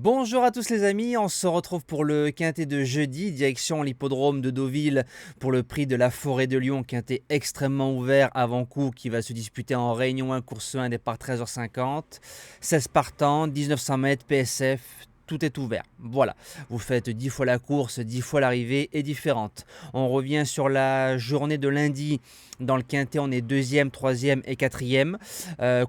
Bonjour à tous les amis, on se retrouve pour le quintet de jeudi, direction l'hippodrome de Deauville pour le prix de la Forêt de Lyon, quintet extrêmement ouvert avant coup qui va se disputer en Réunion 1, course 1, départ 13h50, 16 partants, 1900 mètres, PSF, tout est ouvert. Voilà, vous faites 10 fois la course, 10 fois l'arrivée est différente. On revient sur la journée de lundi. Dans le quintet, on est deuxième, troisième et quatrième.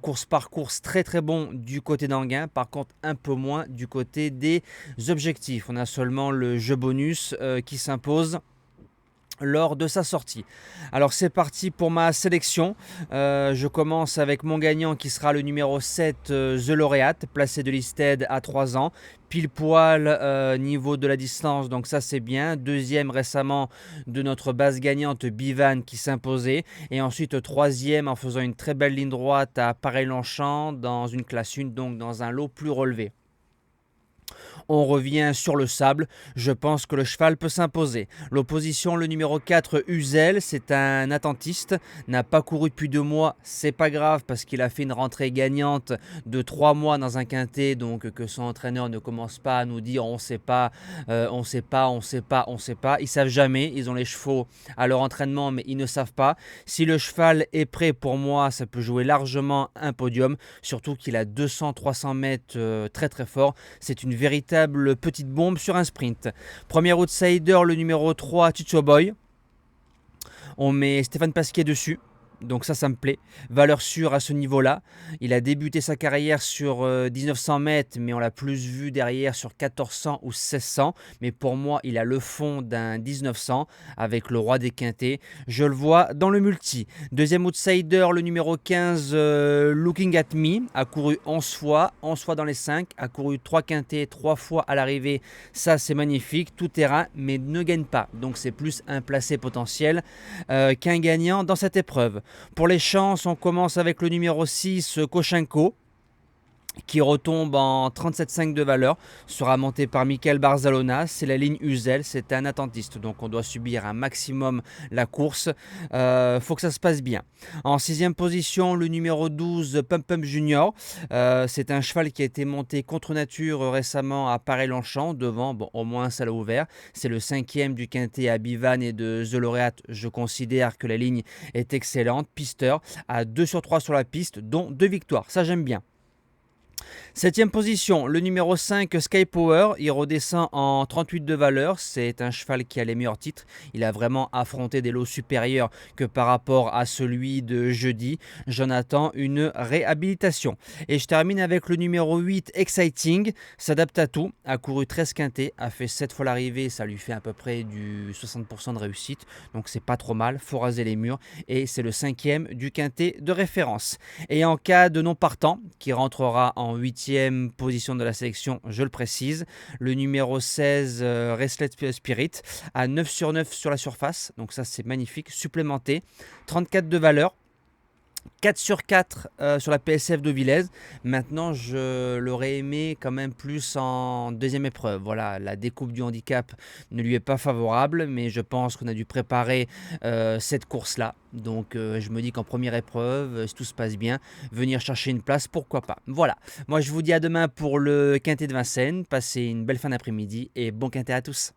Course par course, très très bon du côté d'Anguin. Par contre, un peu moins du côté des objectifs. On a seulement le jeu bonus qui s'impose lors de sa sortie. Alors c'est parti pour ma sélection. Je commence avec mon gagnant qui sera le numéro 7, The Laureate, placé de listed à 3 ans. Pile poil niveau de la distance, donc ça c'est bien. Deuxième récemment de notre base gagnante Bivan qui s'imposait. Et ensuite troisième en faisant une très belle ligne droite à Paray-Longchamp dans une classe 1, donc dans un lot plus relevé. On revient sur le sable, je pense que le cheval peut s'imposer. L'opposition, le numéro 4, Uzel, c'est un attentiste, n'a pas couru depuis 2 mois, c'est pas grave parce qu'il a fait une rentrée gagnante de 3 mois dans un quintet, donc que son entraîneur ne commence pas à nous dire on sait pas, on sait pas, on sait pas, on sait pas. Ils savent jamais, ils ont les chevaux à leur entraînement mais ils ne savent pas. Si le cheval est prêt, pour moi, ça peut jouer largement un podium, surtout qu'il a 200-300 mètres très très fort. C'est une véritable petite bombe sur un sprint. Premier outsider, le numéro 3, Chicho Boy. On met Stéphane Pasquier dessus. Donc ça me plaît. Valeur sûre à ce niveau-là. Il a débuté sa carrière sur 1900 mètres, mais on l'a plus vu derrière sur 1400 ou 1600. Mais pour moi, il a le fond d'un 1900 avec le roi des quintets. Je le vois dans le multi. Deuxième outsider, le numéro 15, Looking at Me, a couru 11 fois dans les 5, a couru 3 quintets, 3 fois à l'arrivée. Ça, c'est magnifique. Tout terrain, mais ne gagne pas. Donc c'est plus un placé potentiel qu'un gagnant dans cette épreuve. Pour les chances, on commence avec le numéro 6, Koshenko, qui retombe en 37,5 de valeur, sera monté par Michael Barzalona. C'est la ligne Uzel, c'est un attentiste, donc on doit subir un maximum la course. Faut que ça se passe bien. En 6e position, le numéro 12, Pump Pump Junior. C'est un cheval qui a été monté contre nature récemment à Paray-Longchamp, devant, bon, au moins ça l'a ouvert. C'est le 5e du quintet à Bivan et de The Laureate. Je considère que la ligne est excellente. Pisteur à 2 sur 3 sur la piste, dont 2 victoires. Ça, j'aime bien. 7e position, le numéro 5, Sky Power, il redescend en 38 de valeur, c'est un cheval qui a les meilleurs titres, il a vraiment affronté des lots supérieurs que par rapport à celui de jeudi, j'en attends une réhabilitation. Et je termine avec le numéro 8, Exciting, s'adapte à tout, a couru 13 quintets, a fait 7 fois l'arrivée, ça lui fait à peu près du 60% de réussite, donc c'est pas trop mal, faut raser les murs, et c'est le 5e du quintet de référence. Et en cas de non partant, qui rentrera en 8e position de la sélection, je le précise, le numéro 16, Restless Spirit, à 9 sur 9 sur la surface, donc ça c'est magnifique, supplémenté, 34 de valeur, 4 sur 4 sur la PSF de Villez. Maintenant, je l'aurais aimé quand même plus en deuxième épreuve. Voilà, la découpe du handicap ne lui est pas favorable, mais je pense qu'on a dû préparer cette course-là. Donc, je me dis qu'en première épreuve, si tout se passe bien, venir chercher une place, pourquoi pas. Voilà, moi je vous dis à demain pour le quintet de Vincennes. Passez une belle fin d'après-midi et bon quintet à tous.